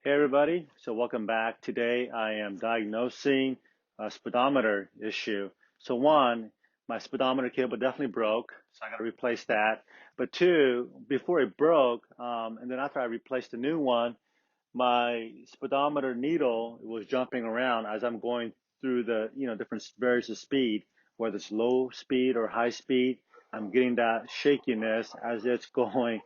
Hey everybody, so welcome back. Today I am diagnosing a speedometer issue. So one, my speedometer cable definitely broke, so I got to replace that. But two, before it broke, and then after I replaced the new one, my speedometer needle was jumping around as I'm going through the different various of speed, whether it's low speed or high speed. I'm getting that shakiness as it's going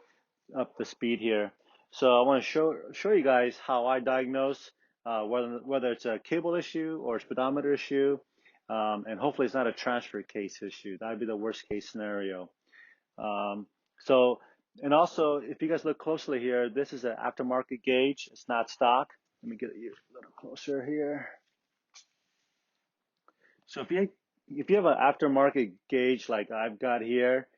up the speed here. So I want to show you guys how I diagnose whether it's a cable issue or a speedometer issue, and hopefully it's not a transfer case issue. That would be the worst case scenario. Um, so and also, if you guys look closely here, this is an aftermarket gauge. It's not stock. Let me get you a little closer here. So if you have an aftermarket gauge like I've got here,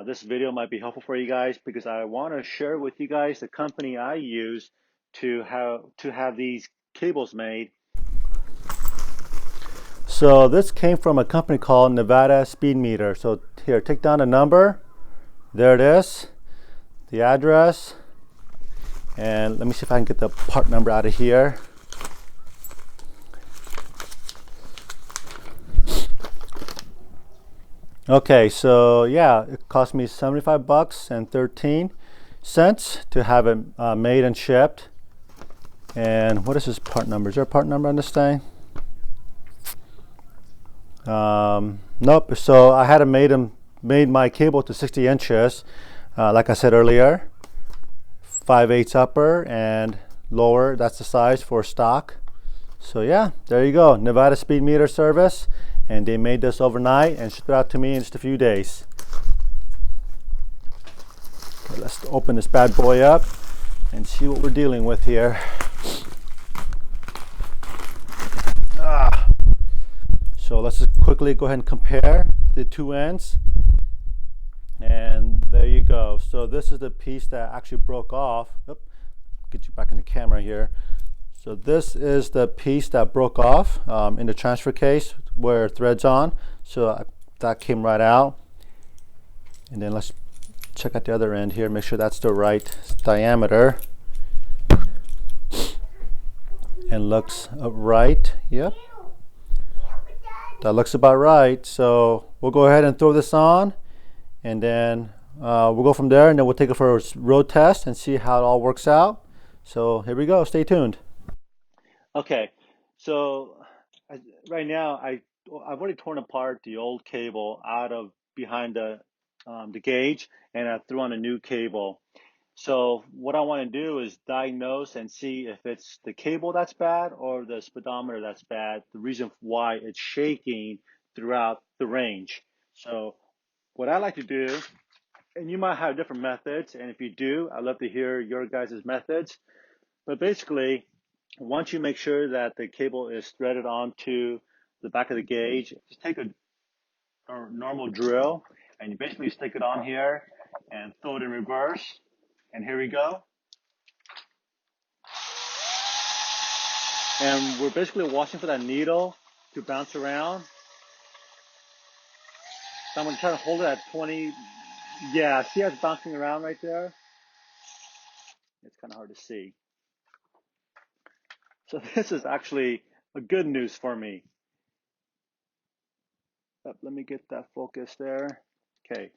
this video might be helpful for you guys because I want to share with you guys the company I use to have these cables made. So this came from a company called Navada Speedmeter. So here, take down a number. There it is, the address, and let me see if I can get the part number out of here. Okay, so yeah, it cost me 75 bucks and 13 cents to have it made and shipped. And what is this part number? Is there a part number on this thing? Nope. So I had it made my cable to 60 inches, like I said earlier, 5/8 upper and lower. That's the size for stock. So yeah, there you go, Navada Speedmeter service, and they made this overnight and shipped it out to me in just a few days. Okay, let's open this bad boy up and see what we're dealing with here. So let's just quickly go ahead and compare the two ends. And there you go. So this is the piece that actually broke off. Oop, get you back in the camera here. So this is the piece that broke off in the transfer case where it threads on. So that came right out. And then let's check out the other end here, make sure that's the right diameter. And looks right. Yep. That looks about right. So we'll go ahead and throw this on, and then we'll go from there, and then we'll take it for a road test and see how it all works out. So here we go. Stay tuned. Okay, so right now I've already torn apart the old cable out of behind the gauge, and I threw on a new cable. So what I want to do is diagnose and see if it's the cable that's bad or the speedometer that's bad, the reason why it's shaking throughout the range. So what I like to do, and you might have different methods, and if you do, I'd love to hear your guys' methods. But basically, once you make sure that the cable is threaded onto the back of the gauge, just take a normal drill and you basically stick it on here and throw it in reverse. And here we go. And we're basically watching for that needle to bounce around. So I'm going to try to hold it at 20. Yeah, see how it's bouncing around right there? It's kind of hard to see. So this is actually a good news for me. Let me get that focus there. Okay,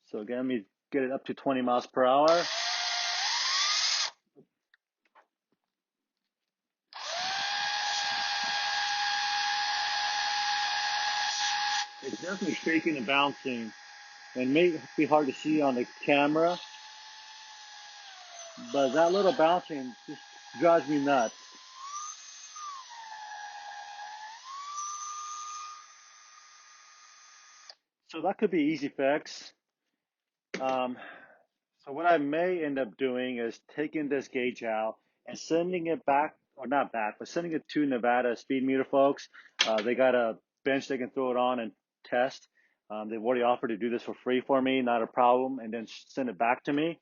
so again, let me get it up to 20 miles per hour. It's definitely shaking and bouncing, and may be hard to see on the camera, but that little bouncing just drives me nuts. So that could be easy fix. Um, so what I may end up doing is taking this gauge out and sending it back, or not back, but sending it to Navada Speedmeter folks. They got a bench they can throw it on and test. They've already offered to do this for free for me, not a problem, and then send it back to me.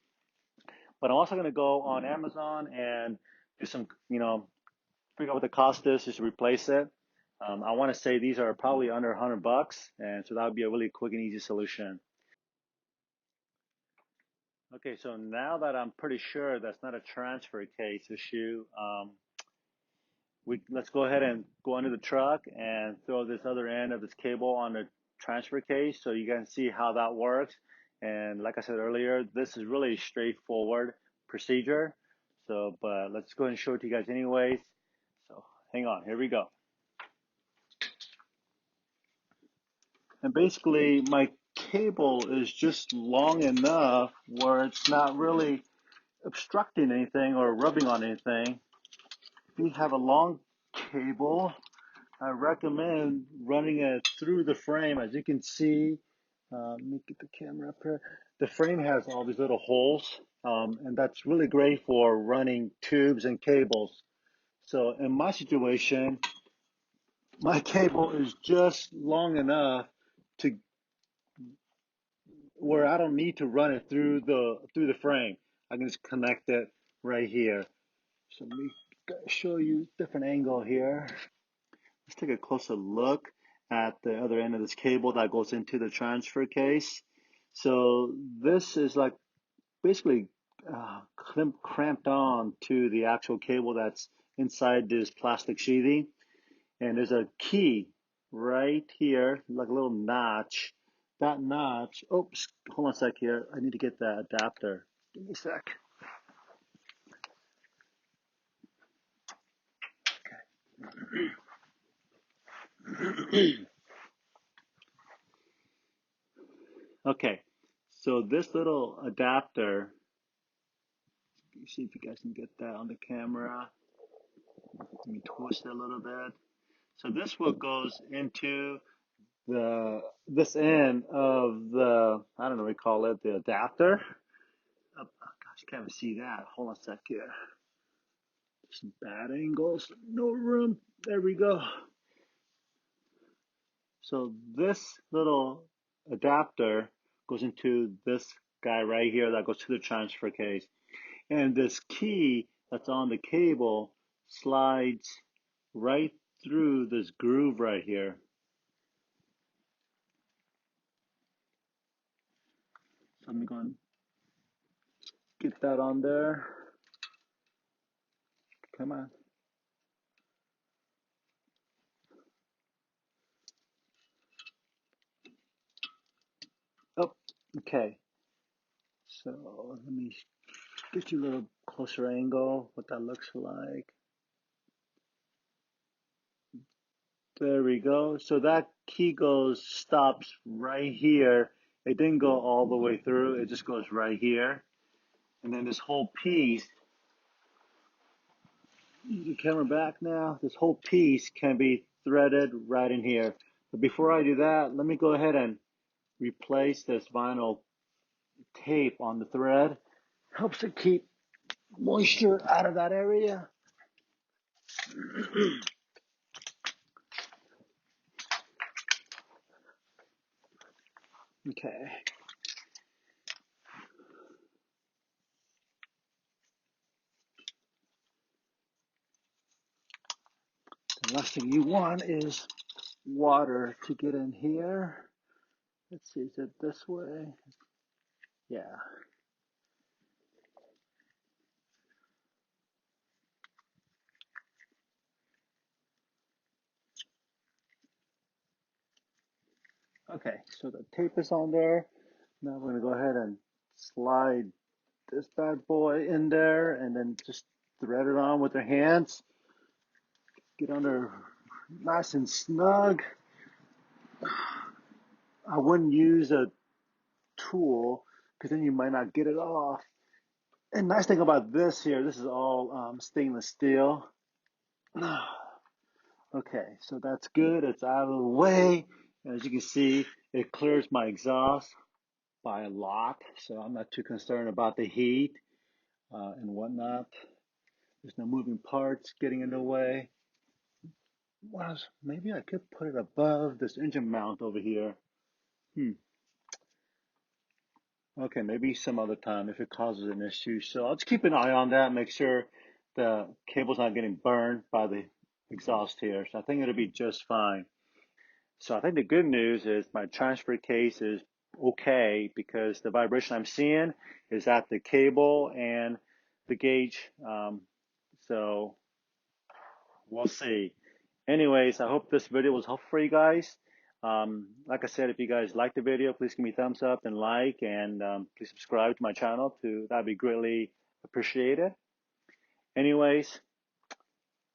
But I'm also going to go on Amazon and do some, figure out what the cost is just to replace it. I want to say these are probably under 100 bucks, and so that would be a really quick and easy solution. Okay, so now that I'm pretty sure that's not a transfer case issue, let's go ahead and go under the truck and throw this other end of this cable on the transfer case so you can see how that works. And like I said earlier, this is really a straightforward procedure. So, but let's go ahead and show it to you guys anyways. So hang on, here we go. And basically my cable is just long enough where it's not really obstructing anything or rubbing on anything. If you have a long cable, I recommend running it through the frame. As you can see, let me get the camera up here. The frame has all these little holes, and that's really great for running tubes and cables. So in my situation, my cable is just long enough to where I don't need to run it through the frame. I can just connect it right here. So let me show you a different angle here. Let's take a closer look at the other end of this cable that goes into the transfer case. So this is like basically cramped on to the actual cable that's inside this plastic sheathing. And there's a key right here, like a little notch. That notch, oops, hold on a sec here. I need to get that adapter. Give me a sec. Okay, so this little adapter, you see if you guys can get that on the camera. Let me twist it a little bit. So this what goes into this end of the, I don't know what we call it, the adapter. Oh, gosh, you can't even see that. Hold on a sec here. Some bad angles, no room. There we go. So this little adapter goes into this guy right here that goes to the transfer case. And this key that's on the cable slides right through this groove right here. So I'm going to get that on there. Come on. Oh, okay. So let me get you a little closer angle, what that looks like. There we go. So that key stops right here. It didn't go all the way through. It just goes right here. And then this whole piece, use the camera back now. This whole piece can be threaded right in here. But before I do that, let me go ahead and replace this vinyl tape on the thread. Helps to keep moisture out of that area. Okay. The last thing you want is water to get in here. Let's see, is it this way? Yeah. Okay, so the tape is on there. Now we're gonna go ahead and slide this bad boy in there and then just thread it on with our hands. Get under nice and snug. I wouldn't use a tool because then you might not get it off. And nice thing about this here, this is all stainless steel. Okay, so that's good. It's out of the way. As you can see, it clears my exhaust by a lot, so I'm not too concerned about the heat and whatnot. There's no moving parts getting in the way. Well, maybe I could put it above this engine mount over here. Okay, maybe some other time if it causes an issue. So I'll just keep an eye on that, make sure the cable's not getting burned by the exhaust here. So I think it'll be just fine. So I think the good news is my transfer case is okay, because the vibration I'm seeing is at the cable and the gauge. So we'll see. Anyways, I hope this video was helpful for you guys. Like I said, if you guys like the video, please give me a thumbs up and like, and please subscribe to my channel. That'd be greatly appreciated. Anyways,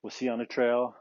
we'll see you on the trail.